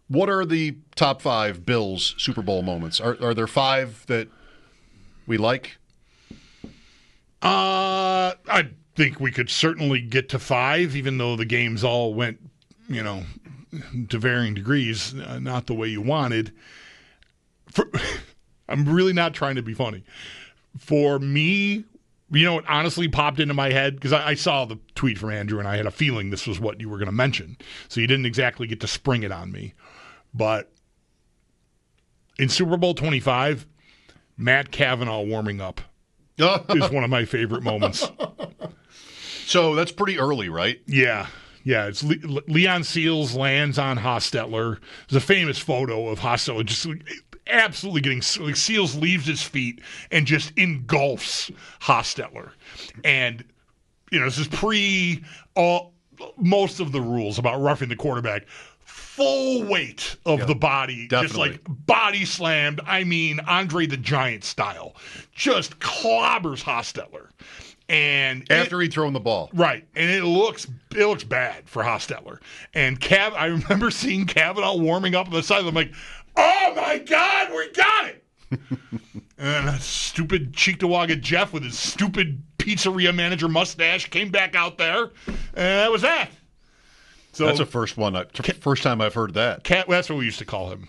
What are the top 5 Bills Super Bowl moments? Are there 5 that we like? I think we could certainly get to 5, even though the games all went, to varying degrees, not the way you wanted. I'm really not trying to be funny. For me, what honestly popped into my head, because I saw the tweet from Andrew and I had a feeling this was what you were going to mention. So you didn't exactly get to spring it on me. But in Super Bowl 25, Matt Cavanaugh warming up is one of my favorite moments. So that's pretty early, right? Yeah. Yeah, it's Leon Seals lands on Hostetler. There's a famous photo of Hostetler just absolutely getting, Seals leaves his feet and just engulfs Hostetler. And, this is most of the rules about roughing the quarterback. Full weight of the body, definitely. Just body slammed. I mean, Andre the Giant style. Just clobbers Hostetler. And after he'd thrown the ball. Right. And it looks bad for Hostetler. And I remember seeing Cavanaugh warming up on the side. I'm like, oh my God, we got it. And that stupid Cheektowaga Jeff with his stupid pizzeria manager mustache came back out there. And that was that. So that's the first time I've heard that. That's what we used to call him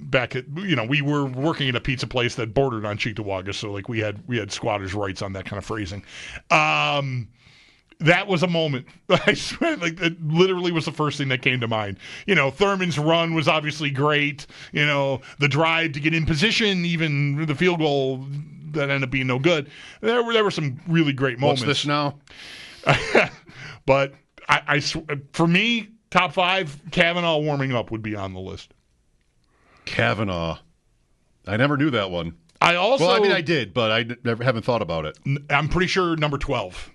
back at. We were working at a pizza place that bordered on Cheektowaga, so we had squatters' rights on that kind of phrasing. That was a moment. I swear, it literally was the first thing that came to mind. Thurman's run was obviously great. The drive to get in position, even the field goal that ended up being no good. There were some really great moments. What's this now? But. For me, top 5, Cavanaugh warming up would be on the list. Cavanaugh. I never knew that one. I did, but I haven't thought about it. I'm pretty sure number 12.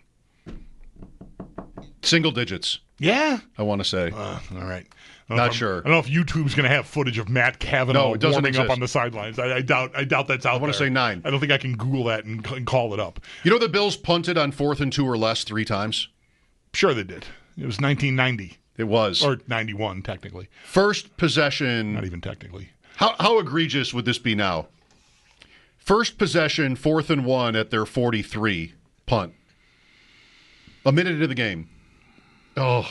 Single digits. Yeah. I want to say. All right. Not sure. I don't know if YouTube's going to have footage of Matt Cavanaugh warming up on the sidelines. I doubt that's out there. I want to say 9. I don't think I can Google that and call it up. The Bills punted on 4th and 2 or less 3 times? Sure they did. It was 1990. It was. Or 91, technically. First possession. Not even technically. How egregious would this be now? First possession, 4th and 1 at their 43, punt. A minute into the game. Oh.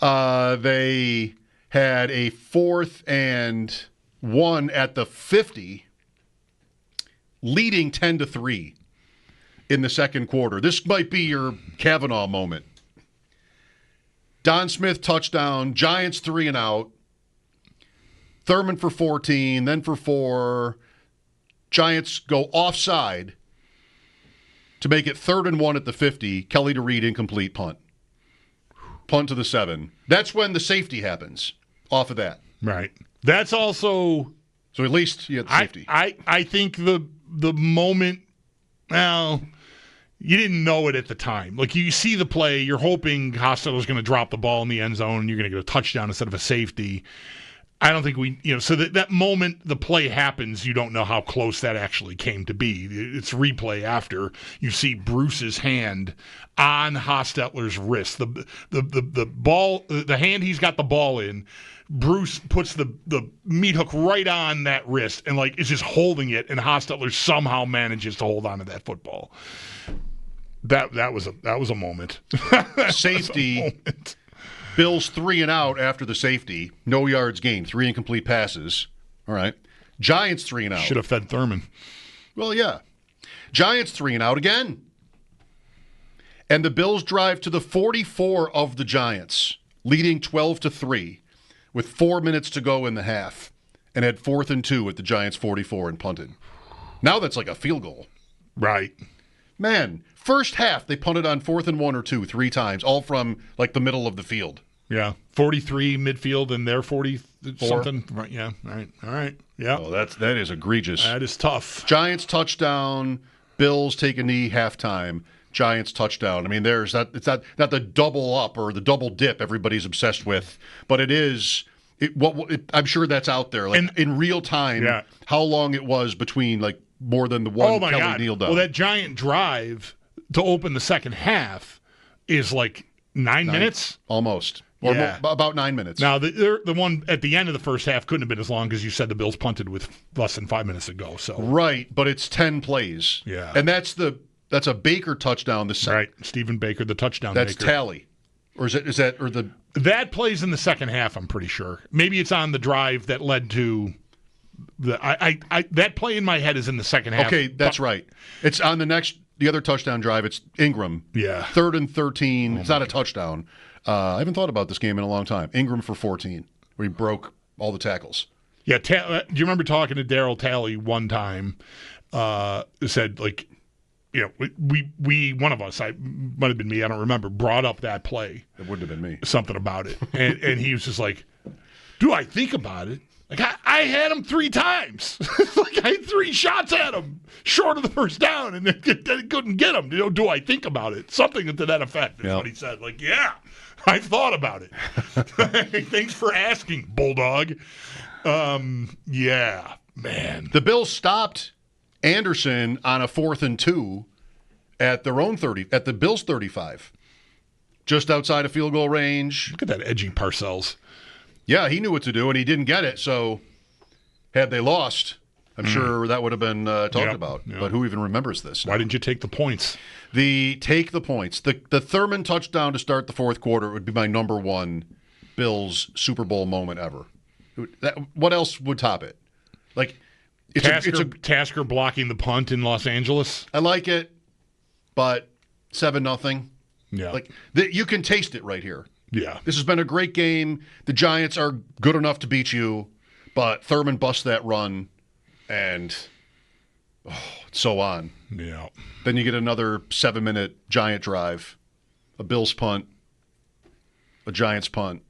They had a 4th and 1 at the 50, leading 10-3 in the second quarter. This might be your Cavanaugh moment. Don Smith touchdown, Giants 3 and out. Thurman for 14, then for 4. Giants go offside to make it 3rd and 1 at the 50. Kelly to Reed, incomplete punt. Punt to the 7. That's when the safety happens off of that. Right. That's also... So at least you had the safety. I think the moment... Well... You didn't know it at the time. You see the play, you're hoping Hostetler's going to drop the ball in the end zone, and you're going to get a touchdown instead of a safety. I don't think so that moment the play happens, you don't know how close that actually came to be. It's replay after you see Bruce's hand on Hostetler's wrist. The ball, the hand he's got the ball in, Bruce puts the meat hook right on that wrist and is just holding it, and Hostetler somehow manages to hold on to that football. That was a moment. Safety. A moment. Bills 3 and out after the safety. No yards gained. 3 incomplete passes. All right. Giants 3 and out. Should have fed Thurman. Well, yeah. Giants 3 and out again. And the Bills drive to the 44 of the Giants, leading 12-3 with 4 minutes to go in the half, and had 4th and 2 at the Giants 44 and punted. Now that's like a field goal. Right. Man, first half they punted on 4th and 1 or 2 3 times, all from the middle of the field. Yeah, 43 midfield and their 40 something. Right. Yeah. All right. Yeah. Oh, that is egregious. That is tough. Giants touchdown. Bills take a knee halftime. Giants touchdown. I mean, it's not the double up or the double dip everybody's obsessed with, but it is. I'm sure that's out there, in real time. Yeah. How long it was between more than the one Kelly kneel down. Well, that giant drive to open the second half is 9 minutes. Almost. Or Yeah. about 9 minutes. Now, the one at the end of the first half couldn't have been as long because you said the Bills punted with less than 5 minutes to go. So Right, but it's 10 plays. Yeah. And that's a Baker touchdown. Right, Stephen Baker, the touchdown That's maker. tally. Or is that That plays in the second half, I'm pretty sure. Maybe it's on the drive that led to that play in my head is in the second half. Okay, that's right. It's on the other touchdown drive. It's Ingram. Yeah. 3rd and 13. It's not a touchdown. I haven't thought about this game in a long time. Ingram for 14, where he broke all the tackles. Yeah, do you remember talking to Darryl Talley one time? Said, like, you know, we one of us, might have been me, I don't remember, brought up that play. It wouldn't have been me. Something about it. And he was just like, do I think about it? Like, I had him 3 times. Like, I had 3 shots at him, short of the first down, and then couldn't get him. You know, do I think about it? Something to that effect is what he said. Like, yeah, I've thought about it. Thanks for asking, Bulldog. Yeah, man. The Bills stopped Anderson on a 4th and 2 at their own 30, at the Bills' 35, just outside of field goal range. Look at that edgy Parcells. Yeah, he knew what to do, and he didn't get it. So, had they lost, I'm sure that would have been talked about. Yep. But who even remembers this? Why didn't you take the points? Take the points. The Thurman touchdown to start the fourth quarter would be my number one Bills Super Bowl moment ever. What else would top it? Like, Tasker blocking the punt in Los Angeles. I like it, but 7-0. Yeah, like you can taste it right here. Yeah, this has been a great game. The Giants are good enough to beat you, but Thurman busts that run, and so on. Yeah. Then you get another 7-minute Giant drive, a Bills punt, a Giants punt,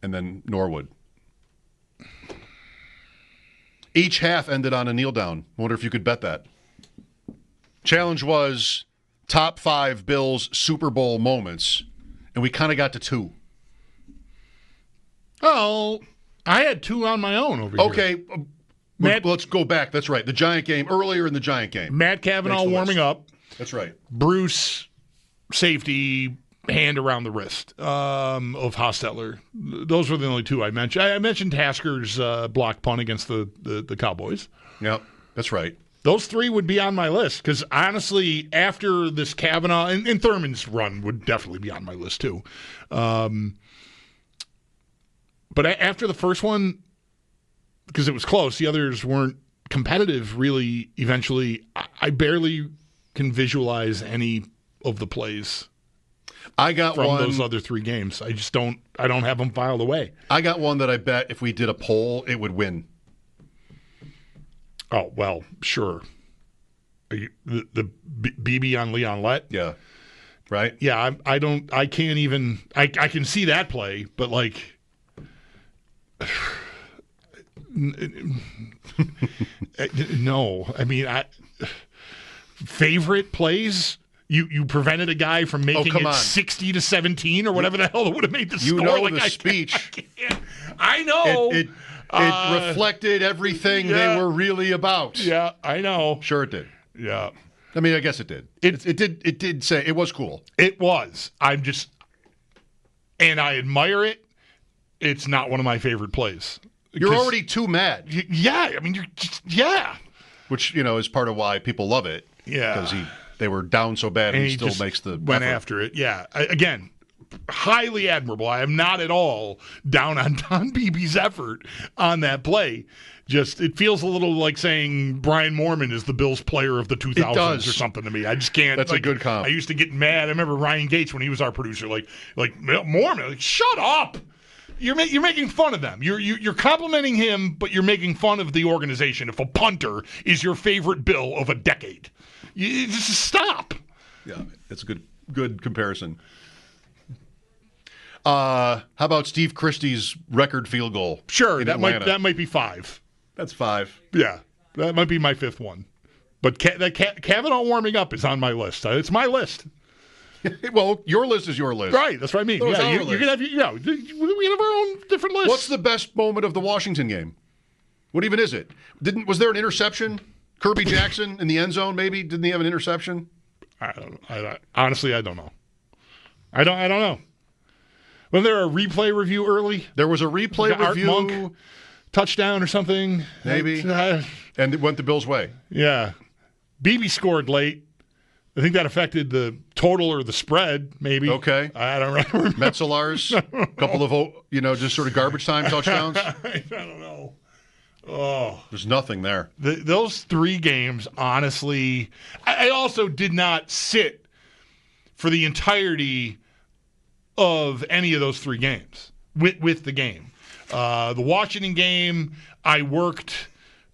and then Norwood. Each half ended on a kneel down. I wonder if you could bet that. Challenge was top 5 Bills Super Bowl moments, and we kind of got to 2. Oh, I had 2 on my own over here. Okay, let's go back. That's right. The Giant game, earlier in the Giant game. Matt Cavanaugh warming up. That's right. Bruce, safety, hand around the wrist of Hostetler. Those were the only 2 I mentioned. I mentioned Tasker's block punt against the Cowboys. Yep, that's right. Those 3 would be on my list because, honestly, after this Cavanaugh and Thurman's run would definitely be on my list too. But after the first one, because it was close, the others weren't competitive really eventually. I barely can visualize any of the plays I got from one, those other 3 games. I don't have them filed away. I got one that I bet if we did a poll, it would win. Oh, well, sure. The BB on Leon Lett? Yeah. Right? Yeah, I can see that play, but like no. I mean, favorite plays? You prevented a guy from making it 60-17 or whatever the hell that would have made the score. You know like, the speech. I know. It reflected everything they were really about. Yeah, I know. Sure it did. Yeah. I mean, I guess it did. It did say it was cool. It was. And I admire it. It's not one of my favorite plays. You're already too mad. Yeah, I mean, you're just, yeah. Which, is part of why people love it. Yeah. Because they were down so bad and he still makes the went effort. after it. Yeah. Again, highly admirable. I am not at all down on Don Beebe's effort on that play. Just, it feels a little like saying Brian Moorman is the Bills player of the 2000s or something to me. I just can't. That's a good comp. I used to get mad. I remember Ryan Gates when he was our producer, like Moorman, like, shut up. You're making fun of them. You're complimenting him, but you're making fun of the organization. If a punter is your favorite Bill of a decade, you just stop. Yeah, it's a good comparison. How about Steve Christie's record field goal? Sure, that might be 5. That's 5. Yeah, that might be my 5th one. But Cavanaugh warming up is on my list. It's my list. Well, your list is your list. Right, that's what I mean. Yeah, you can have, we have our own different lists. What's the best moment of the Washington game? What even is it? Was there an interception? Kirby Jackson in the end zone, maybe? Didn't he have an interception? I don't know. Honestly, I don't know. I don't know. Was there a replay review early? There was a replay Art review. Monk touchdown or something? Maybe. And it went the Bills' way. Yeah. Beebe scored late. I think that affected the total or the spread, maybe. Okay. I don't remember. Metzelar's, a couple of, just sort of garbage time touchdowns. I don't know. Oh. There's nothing there. Those 3 games, honestly, I also did not sit for the entirety of any of those 3 games with the game. The Washington game, I worked.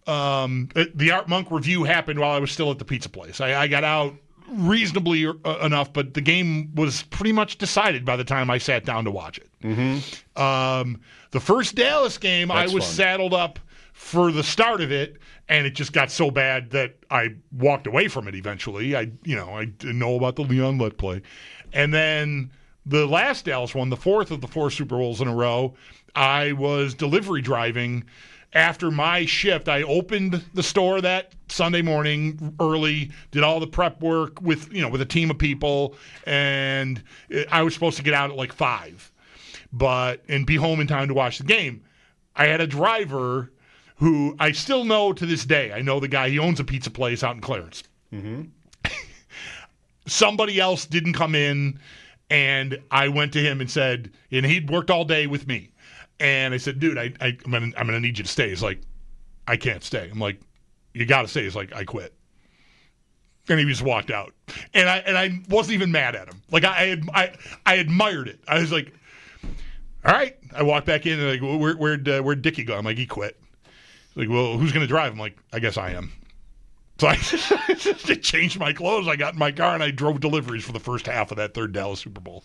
The Art Monk review happened while I was still at the pizza place. I got out reasonably enough, but the game was pretty much decided by the time I sat down to watch it. Mm-hmm. The first Dallas game, I was saddled up for the start of it, and it just got so bad that I walked away from it eventually. I didn't know about the Leon Lett play. And then the last Dallas one, the 4th of the 4 Super Bowls in a row, I was delivery driving. After my shift, I opened the store that Sunday morning early, did all the prep work with a team of people, and I was supposed to get out at like 5, and be home in time to watch the game. I had a driver who I still know to this day. I know the guy. He owns a pizza place out in Clarence. Mm-hmm. Somebody else didn't come in, and I went to him and said, and he'd worked all day with me. And I said, dude, I'm gonna need you to stay. He's like, I can't stay. I'm like, you got to stay. He's like, I quit. And he just walked out. And I wasn't even mad at him. Like I admired it. I was like, all right. I walked back in and like, where'd Dickie go? I'm like, he quit. He's like, well, who's gonna drive? I'm like, I guess I am. So I just changed my clothes. I got in my car and I drove deliveries for the first half of that 3rd Dallas Super Bowl.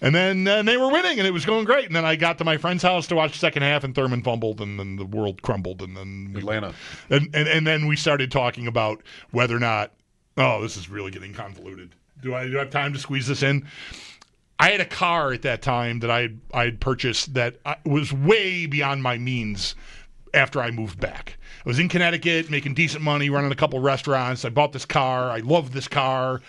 And then they were winning, and it was going great. And then I got to my friend's house to watch the second half, and Thurman fumbled, and then the world crumbled. And then Atlanta. And then we started talking about whether or not, this is really getting convoluted. Do I have time to squeeze this in? I had a car at that time that I had purchased that was way beyond my means after I moved back. I was in Connecticut, making decent money, running a couple restaurants. I bought this car. I loved this car.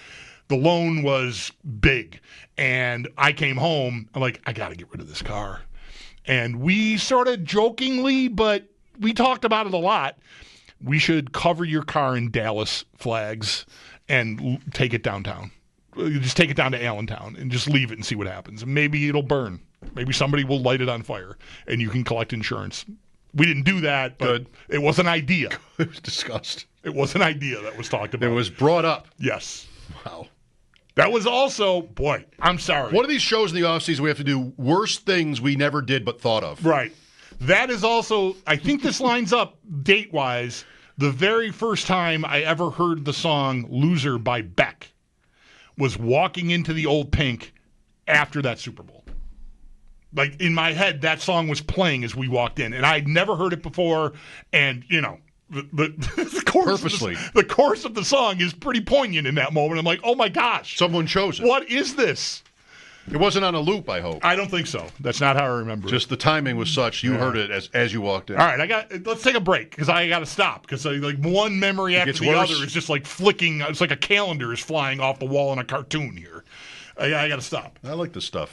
The loan was big. And I came home, I'm like, I got to get rid of this car. And we sort of jokingly, but we talked about it a lot. We should cover your car in Dallas flags and take it downtown. Just take it down to Allentown and just leave it and see what happens. Maybe it'll burn. Maybe somebody will light it on fire and you can collect insurance. We didn't do that, but It was an idea. It was discussed. It was an idea that was talked about. It was brought up. Yes. Wow. That was also, boy, I'm sorry. One of these shows in the offseason, we have to do worst things we never did but thought of. Right. That is also, I think this lines up date-wise, the very first time I ever heard the song Loser by Beck was walking into the Old Pink after that Super Bowl. Like, in my head, that song was playing as we walked in, and I'd never heard it before, and, the chorus of the song is pretty poignant in that moment. I'm like, oh my gosh. Someone chose it. What is this? It wasn't on a loop, I hope. I don't think so. That's not how I remember Just the timing was such, you heard it as you walked in. All right, let's take a break because I got to stop because one memory after the other is just like flicking. It's like a calendar is flying off the wall in a cartoon here. I got to stop. I like this stuff.